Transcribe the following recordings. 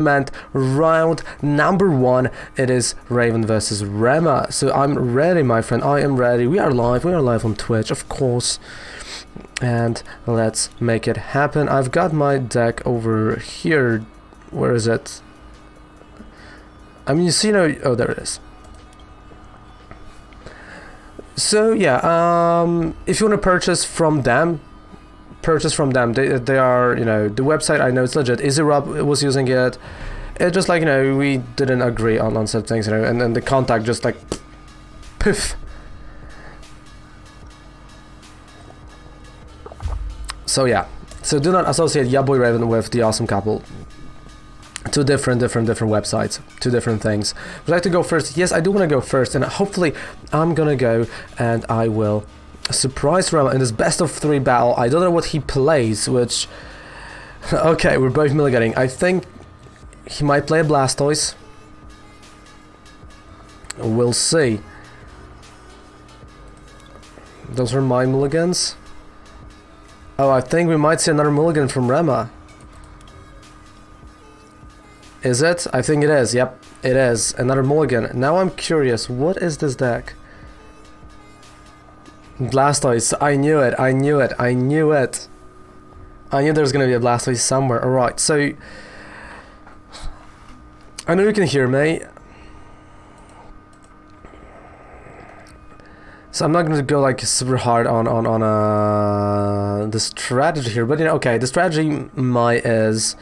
round number 1. It is Raven versus Rema. So I'm ready, my friend. I am ready. We are live on Twitch, of course, and let's make it happen. I've got my deck over here. Where is it? I mean, you see, oh, there it is. So yeah, if you want to purchase from them, they are, the website, I know it's legit. EasyRub was using it. It's just like, we didn't agree on some things, and then the contact just like poof. So yeah, so do not associate Ya Boy Raven with the Awesome Couple. Two different websites, two different things. Would you like to go first? Yes, I do want to go first, and hopefully I'm gonna go and I will surprise Rema in this best of 3 battle. I don't know what he plays, which... Okay, we're both milligating. I think he might play a Blastoise. We'll see. Those are my mulligans. Oh, I think we might see another mulligan from Rema. Is it? I think it is. Yep, it is. Another mulligan. Now I'm curious, what is this deck? Blastoise. I knew it. I knew there's gonna be a Blastoise somewhere. Alright, so... I know you can hear me. So I'm not gonna go like super hard on the strategy here, but okay, the strategy is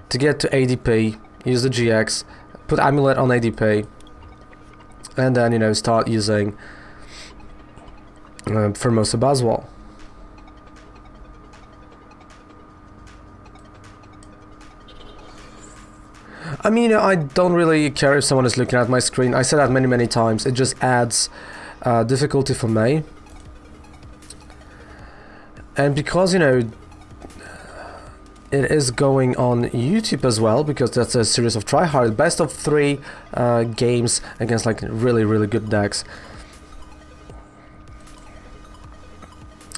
to get to ADP, use the GX, put Amulet on ADP, and then start using Formosa Buzzwall. I mean, I don't really care if someone is looking at my screen. I said that many times. It just adds difficulty for me. And because, it is going on YouTube as well, because that's a series of tryhard, best of 3 games against like really good decks.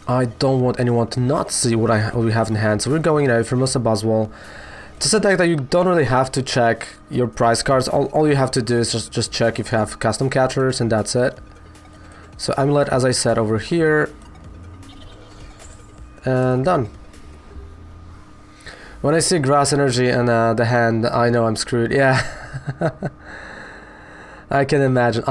I don't want anyone to not see what we have in hand, so we're going for Formosa Buzzwall. It's a deck that you don't really have to check your prize cards. All you have to do is just check if you have custom catchers, and that's it. So Amulet, as I said, over here, and done. When I see Grass Energy and the hand, I know I'm screwed. Yeah, I can imagine.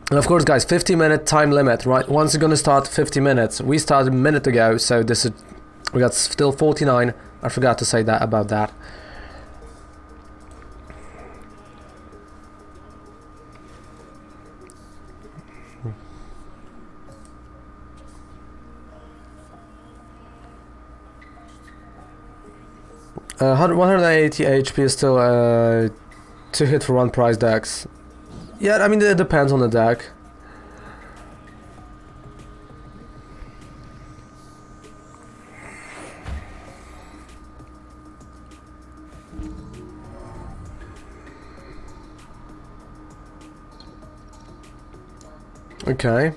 And of course, guys, 50-minute time limit, right? Once you're gonna start 50 minutes. We started a minute ago, so we got still 49. I forgot to say that about that. Uh, 180 HP is still 2 hit for 1 prize decks. Yeah, I mean, it depends on the deck. Okay.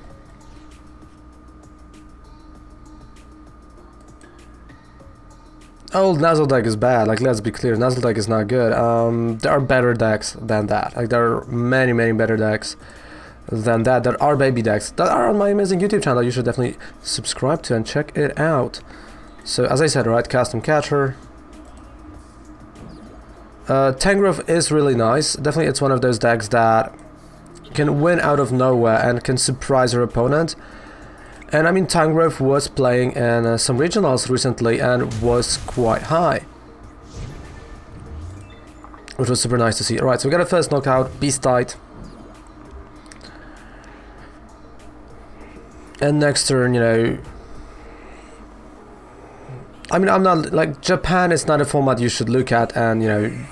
Oh, Nuzzle deck is bad. Like, let's be clear, Nuzzle deck is not good. There are better decks than that. Like, there are many better decks than that. There are baby decks that are on my amazing YouTube channel. You should definitely subscribe to and check it out. So, as I said, right, custom catcher. Tangrowth is really nice. Definitely, it's one of those decks that can win out of nowhere and can surprise your opponent. And I mean, Tangrowth was playing in some regionals recently and was quite high, which was super nice to see. Alright, so we got a first knockout, Beast Tight. And next turn, I mean, I'm not, like, Japan is not a format you should look at, and,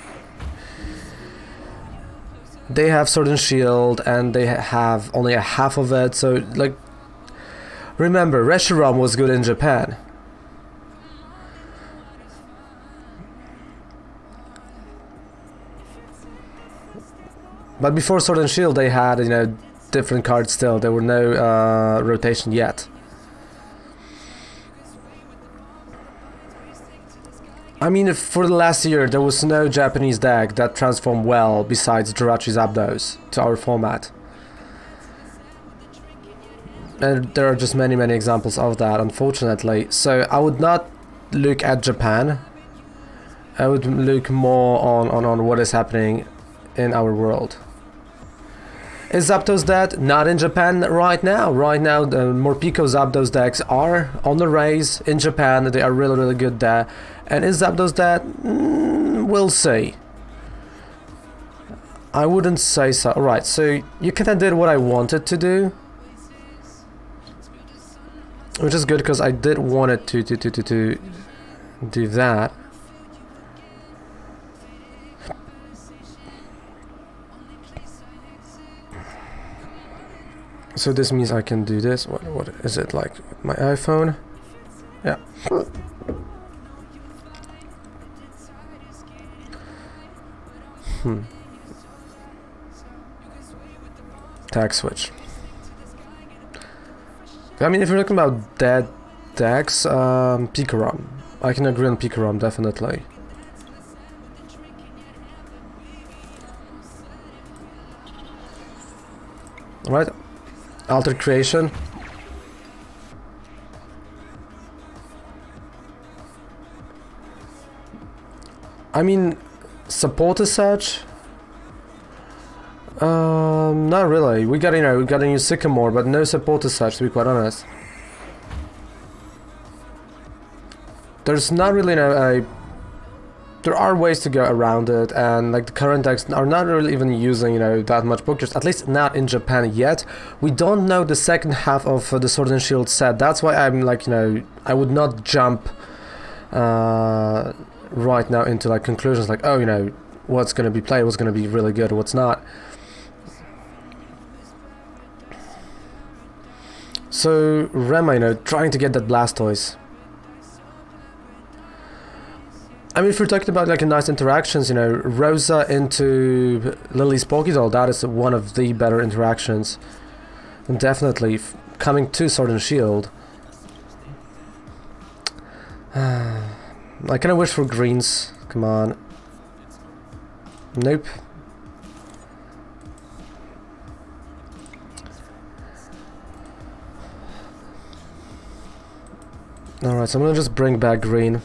they have Sword and Shield, and they have only a half of it, so, like, remember, Reshiram was good in Japan. But before Sword and Shield, they had, different cards still. There were no rotation yet. I mean, for the last year, there was no Japanese deck that transformed well besides Jirachi Zapdos to our format. And there are just many examples of that, unfortunately. So I would not look at Japan. I would look more on what is happening in our world. Is Zapdos dead? Not in Japan right now. Right now, the Morpeko Zapdos decks are on the rise in Japan. They are really good there. And is Zapdos dead? We'll see. I wouldn't say so. Alright, so you kinda did what I wanted to do. Which is good, because I did want it to do that. So this means I can do this. What is it, like my iPhone? Yeah. Tag switch. I mean, if you're talking about dead decks, Pikarom. I can agree on Pikarom, definitely. Right. Altered Creation. I mean, support as such? Not really. We got a new Sycamore, but no support as such, to be quite honest. There's not really there are ways to go around it, and like the current decks are not really even using, that much pokers, at least not in Japan yet. We don't know the second half of the Sword and Shield set. That's why I'm like, I would not jump right now into like conclusions like, oh, what's going to be played, what's going to be really good, what's not. So Rema, trying to get that Blastoise. I mean, if we're talking about like a nice interactions, Rosa into Lily's Pokédoll, that is one of the better interactions. And definitely coming to Sword and Shield. I kind of wish for greens. Come on. Nope. Alright, so I'm gonna just bring back green.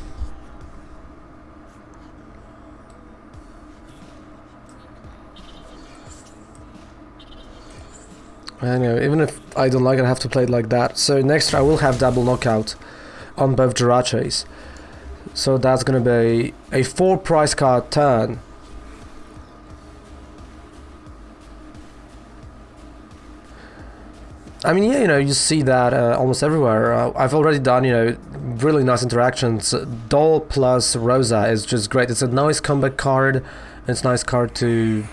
Anyway, even if I don't like it, I have to play it like that. So next I will have double knockout on both Jirachis. So that's gonna be a 4 price card turn. I mean, yeah, you see that almost everywhere. I've already done, really nice interactions. Doll plus Rosa is just great. It's a nice comeback card. It's a nice card to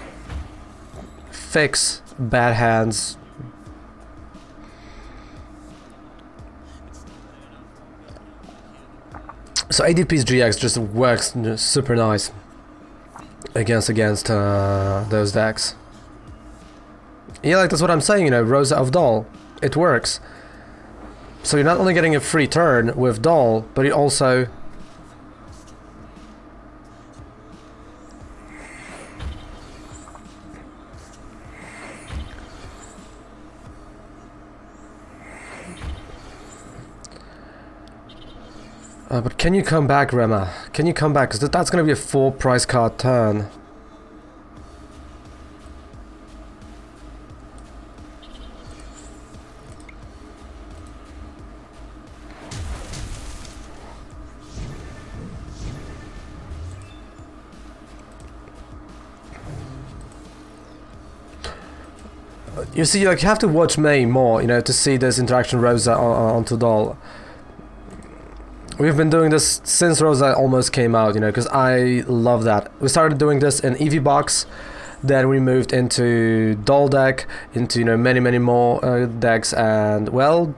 fix bad hands. So ADP's GX just works super nice against those decks. Yeah, like that's what I'm saying, Rosa of Doll. It works. So you're not only getting a free turn with Doll, but you also... but can you come back, Rema? Can you come back? Because that's going to be a 4 price card turn. You see, like, you have to watch May more, to see this interaction Rosa onto Doll. We've been doing this since Rosa almost came out, because I love that. We started doing this in Eevee Box, then we moved into Doll deck, into, many more decks, and, well,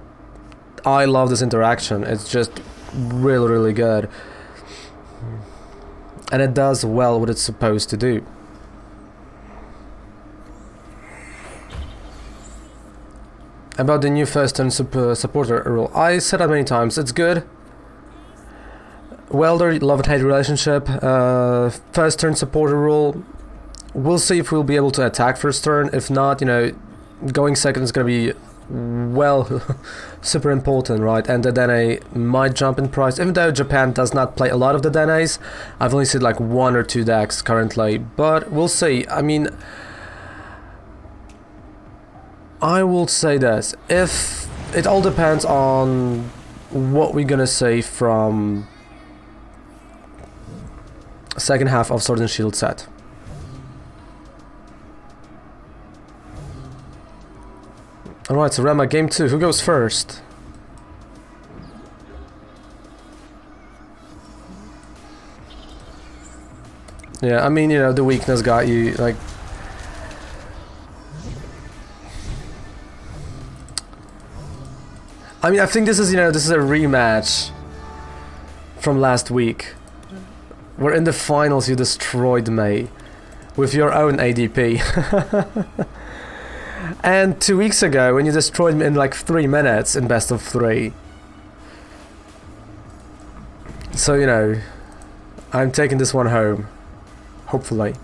I love this interaction. It's just really good. And it does well what it's supposed to do. about the new first turn supporter rule. I said that many times. It's good. Welder, love and hate relationship. First turn supporter rule. We'll see if we'll be able to attack first turn. If not, you know, going second is going to be, well, super important, right? And the Dene might jump in price, even though Japan does not play a lot of the Denes. I've only seen like 1 or 2 decks currently, but we'll see. I mean, I will say this, if it all depends on what we're gonna see from second half of Sword and Shield set. Alright, so Rema, game 2, who goes first? Yeah, I mean, you know, the weakness got you, like... I mean, I think this is, you know, this is a rematch from last week. Where in the finals you destroyed me with your own ADP. And 2 weeks ago when you destroyed me in like 3 minutes in best of 3. So, you know, I'm taking this one home. Hopefully.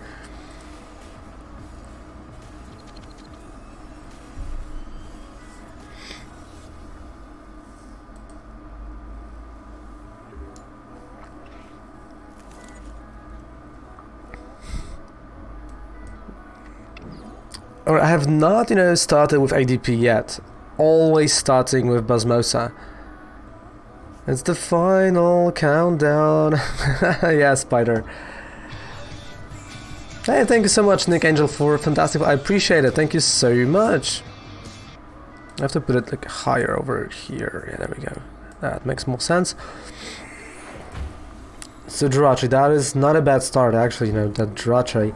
Or I have not, you know, started with ADP yet. Always starting with Buzzmosa. It's the final countdown. Yeah, Spider. Hey, thank you so much, Nick Angel, for fantastic. I appreciate it. Thank you so much. I have to put it like higher over here. Yeah, there we go. That makes more sense. So Jirachi, that is not a bad start, actually. You know, that Jirachi.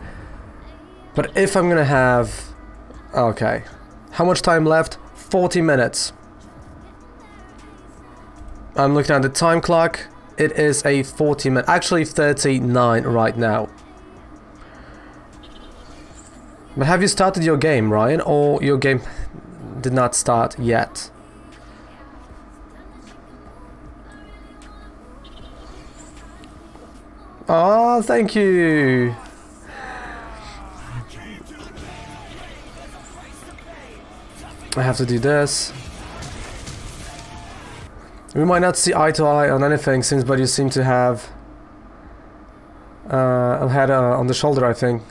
But if I'm gonna have... Okay. How much time left? 40 minutes. I'm looking at the time clock. It is a 40 minute, actually 39 right now. But have you started your game, Ryan? Or your game did not start yet? Oh, thank you. I have to do this. We might not see eye to eye on anything, since but you seem to have a head on the shoulder, I think.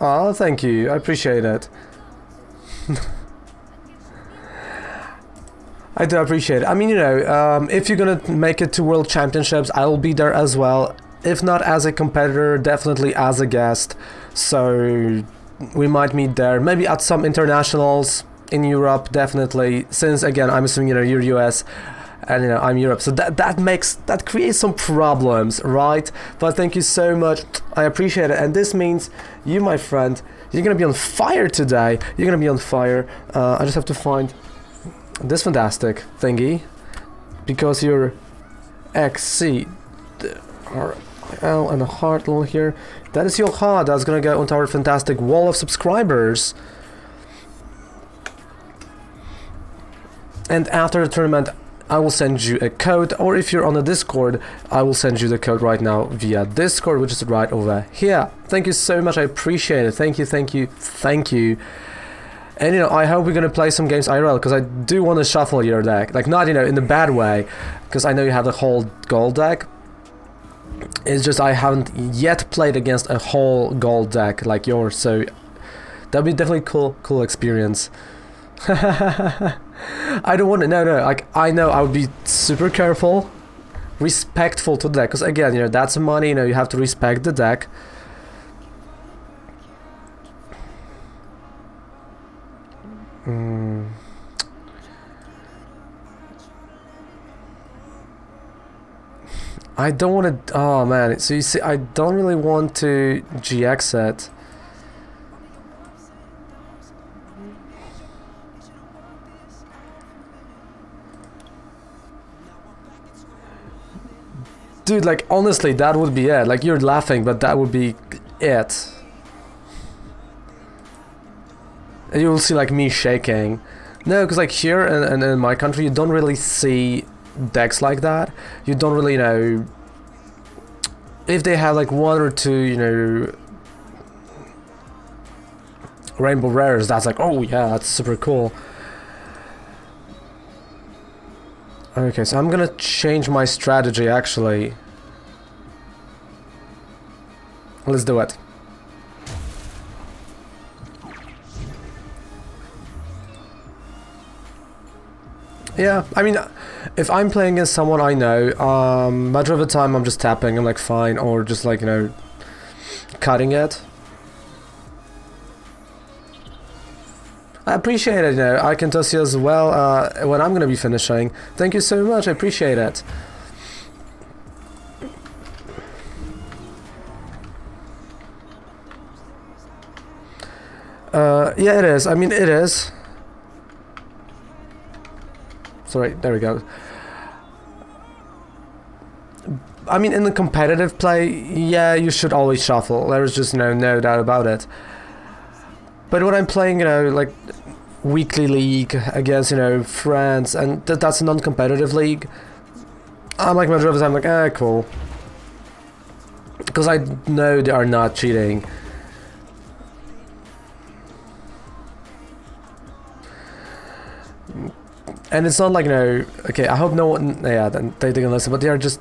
Oh, thank you. I appreciate it. I do appreciate it. I mean, you know, if you're gonna make it to World Championships, I'll be there as well. If not as a competitor, definitely as a guest. So we might meet there. Maybe at some internationals in Europe, definitely. Since again, I'm assuming, you know, you're US and, you know, I'm Europe, so that creates some problems, right? But thank you so much. I appreciate it, and this means you, my friend, you're gonna be on fire today. You're gonna be on fire. I just have to find this fantastic thingy because you're XC L and a heart little here. That is your heart. That's gonna go onto our fantastic wall of subscribers. And after the tournament, I will send you a code, or if you're on the Discord, I will send you the code right now via Discord, which is right over here. Thank you so much, I appreciate it. Thank you, thank you, thank you. And, you know, I hope we're gonna play some games IRL, because I do want to shuffle your deck. Like, not, you know, in a bad way, because I know you have the whole gold deck. It's just I haven't yet played against a whole gold deck like yours, so that'd be definitely cool experience. I don't want to, no, like, I know I would be super careful, respectful to the deck, because again, you know, that's money, you know, you have to respect the deck. I don't want to, oh man, so you see, I don't really want to GX it. Dude, like, honestly, that would be it. Like, you're laughing, but that would be it. And you will see, like, me shaking. No, because like here in my country, you don't really see decks like that. You don't really know if they have like one or two, you know, rainbow rares. That's like, oh yeah, that's super cool. Okay, so I'm gonna change my strategy actually. Let's do it. Yeah, I mean, if I'm playing against someone I know, much of the time I'm just tapping, I'm like fine, or just like, you know, cutting it. I appreciate it, you know, I can toss you as well when I'm gonna be finishing. Thank you so much, I appreciate it. Yeah, it is. I mean, it is. Sorry, there we go. I mean, in the competitive play, yeah, you should always shuffle. There's just no doubt about it. But when I'm playing, you know, like weekly league against, you know, friends, and that's a non-competitive league, I'm like, majority of the time, like, ah, cool. Because I know they are not cheating. And it's not like, you know, okay, I hope no one, yeah, then they didn't listen, but they are just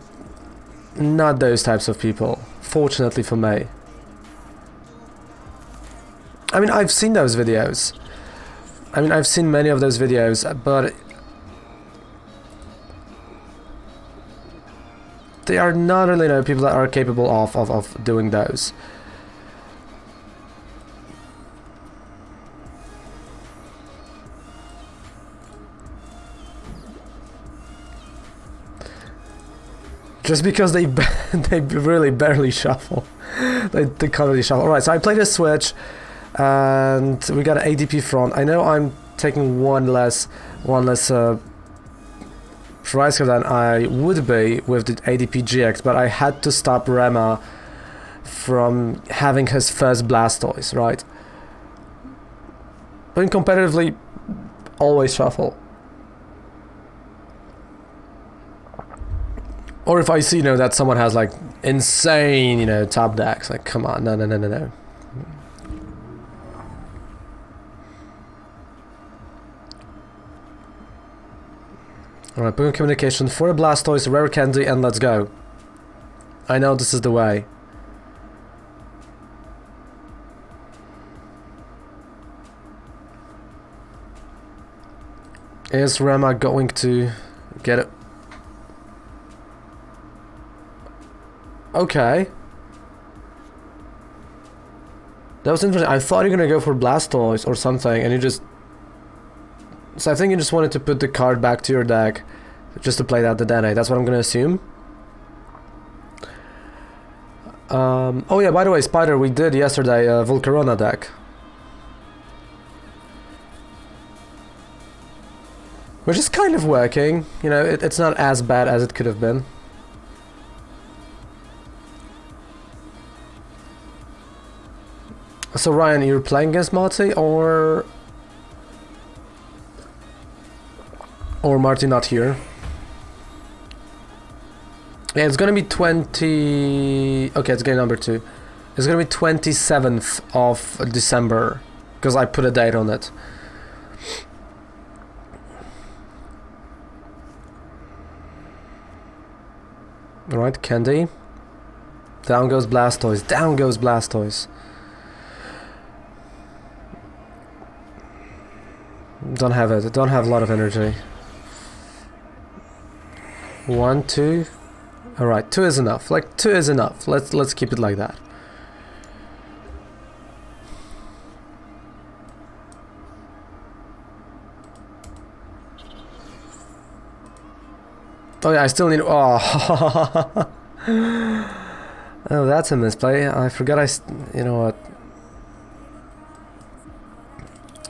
not those types of people, fortunately for me. I mean, I've seen those videos. I mean, I've seen many of those videos, but they are not really, you know, people that are capable of doing those. Just because they they really barely shuffle. they can't really shuffle. Alright, so I played a switch, and we got an ADP front. I know I'm taking one less price than I would be with the ADP GX, but I had to stop Rema from having his first Blastoise, right? But competitively, always shuffle. Or if I see, you know, that someone has like insane, you know, top decks, like come on, no. Alright, Pokemon Communication for a Blastoise, Rare Candy, and let's go. I know this is the way. Is Rema going to get it? Okay. That was interesting. I thought you were gonna go for Blastoise or something, and you just... So I think you just wanted to put the card back to your deck, just to play that the Dene. That's what I'm gonna assume. Oh yeah, by the way, Spider, we did yesterday a Volcarona deck. Which is kind of working. You know, it's not as bad as it could have been. So Ryan, you're playing against Marty or Marty not here? Yeah, it's gonna be 20... Okay, it's game number 2. It's gonna be 27th of December, because I put a date on it. Alright, Candy. Down goes Blastoise. Down goes Blastoise. Don't have it. Don't have a lot of energy. 1, 2. Alright, 2 is enough. Like, 2 is enough. Let's keep it like that. Oh yeah, I still need... Oh, oh, that's a misplay. I forgot you know what?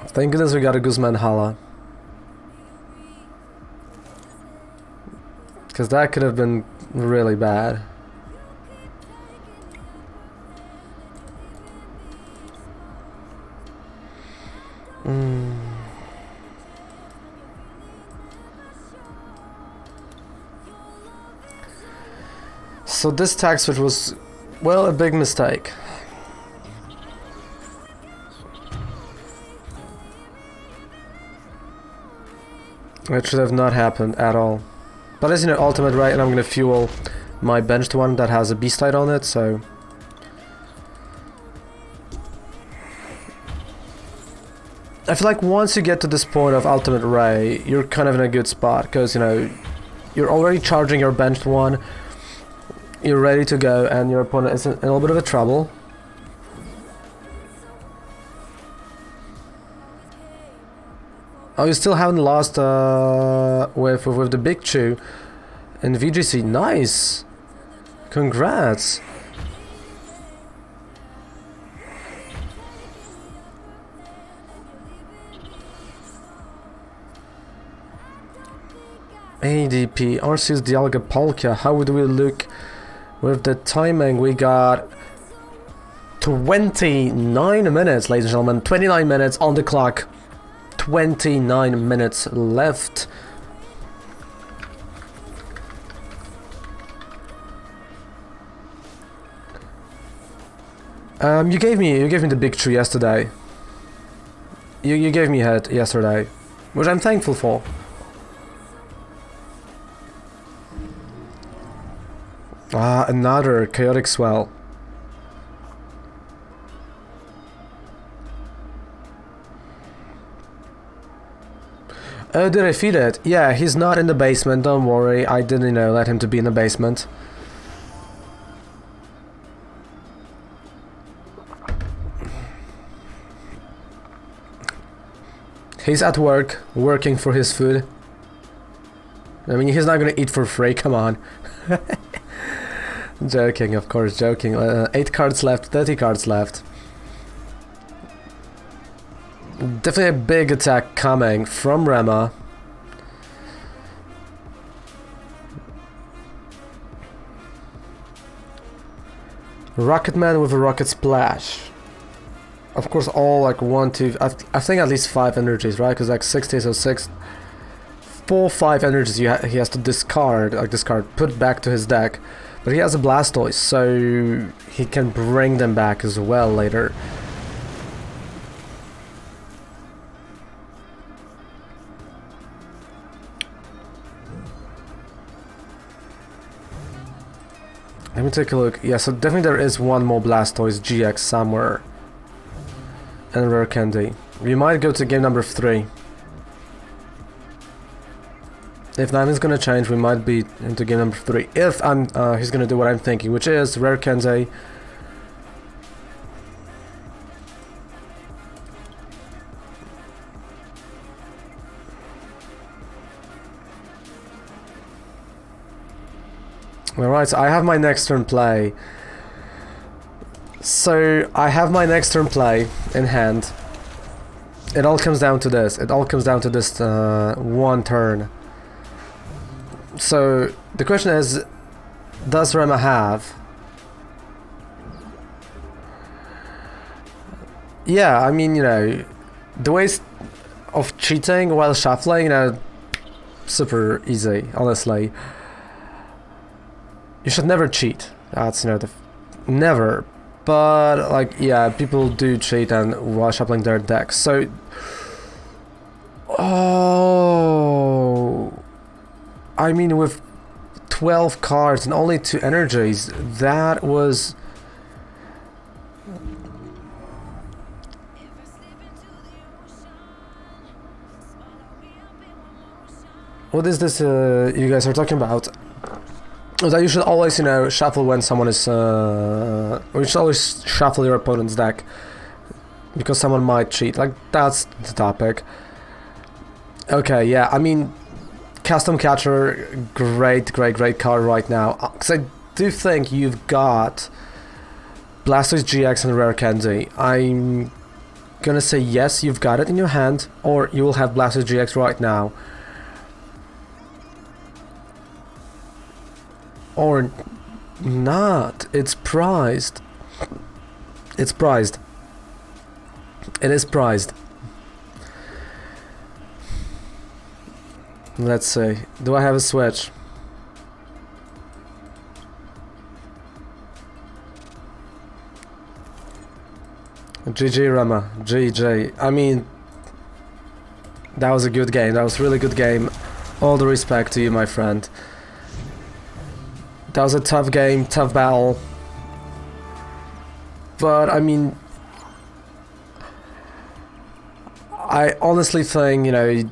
Thank goodness we got a Guzman Hala. Because that could have been really bad. So this tag switch was, well, a big mistake. It should have not happened at all. But as you know, ultimate right, and I'm gonna fuel my benched one that has a Beastite on it, so... I feel like once you get to this point of ultimate ray, you're kind of in a good spot, because, you know, you're already charging your benched one, you're ready to go, and your opponent is in a little bit of a trouble. Oh, you still haven't lost with the big chew in VGC. Nice! Congrats! ADP, Arceus Dialga Polka. How would we look with the timing? We got 29 minutes, ladies and gentlemen. 29 minutes on the clock. 29 minutes left. You gave me the big tree yesterday. You gave me it yesterday, which I'm thankful for. Ah, another chaotic swell. Oh, did I feed it? Yeah, he's not in the basement, don't worry. I didn't, you know, let him to be in the basement. He's at work, working for his food. I mean, he's not gonna eat for free, come on. Joking, of course, joking. 8 cards left, 30 cards left. Definitely a big attack coming from Rema. Rocketman with a Rocket Splash. Of course, all like 1, 2, I think at least 5 energies, right? Because like 60, so 6, 4, 5 energies he has to discard, put back to his deck. But he has a Blastoise, so he can bring them back as well later. Let me take a look. Yeah, so definitely there is one more Blastoise GX somewhere. And Rare Candy. We might go to game number 3. If nothing's gonna change, we might be into game number 3. If he's gonna do what I'm thinking, which is Rare Candy. Alright, so I have my next turn play. So, I have my next turn play in hand. It all comes down to this. It all comes down to this one turn. So, the question is, does Rema have? Yeah, I mean, you know, the ways of cheating while shuffling, you know, super easy, honestly. You should never cheat. That's, you know, never. But, like, yeah, people do cheat and while shuffling their decks. So, oh, I mean, with 12 cards and only 2 energies, that was... What is this you guys are talking about? That you should always, you know, shuffle when someone is... you should always shuffle your opponent's deck. Because someone might cheat. Like, that's the topic. Okay, yeah, I mean... Custom Catcher, great card right now. Because I do think you've got... Blastoise GX and Rare Candy. I'm gonna say yes, you've got it in your hand. Or you will have Blastoise GX right now. Or not. It's prized. It's prized. It is prized. Let's see. Do I have a switch? GG Rama, GG. I mean, that was a good game. That was a really good game. All the respect to you, my friend. That was a tough game, tough battle. But I mean, I honestly think, you know,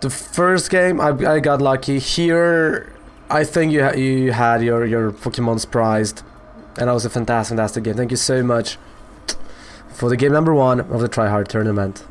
the first game I got lucky. Here, I think you had your Pokemons prized, and that was a fantastic game. Thank you so much for the game number 1 of the Try Hard tournament.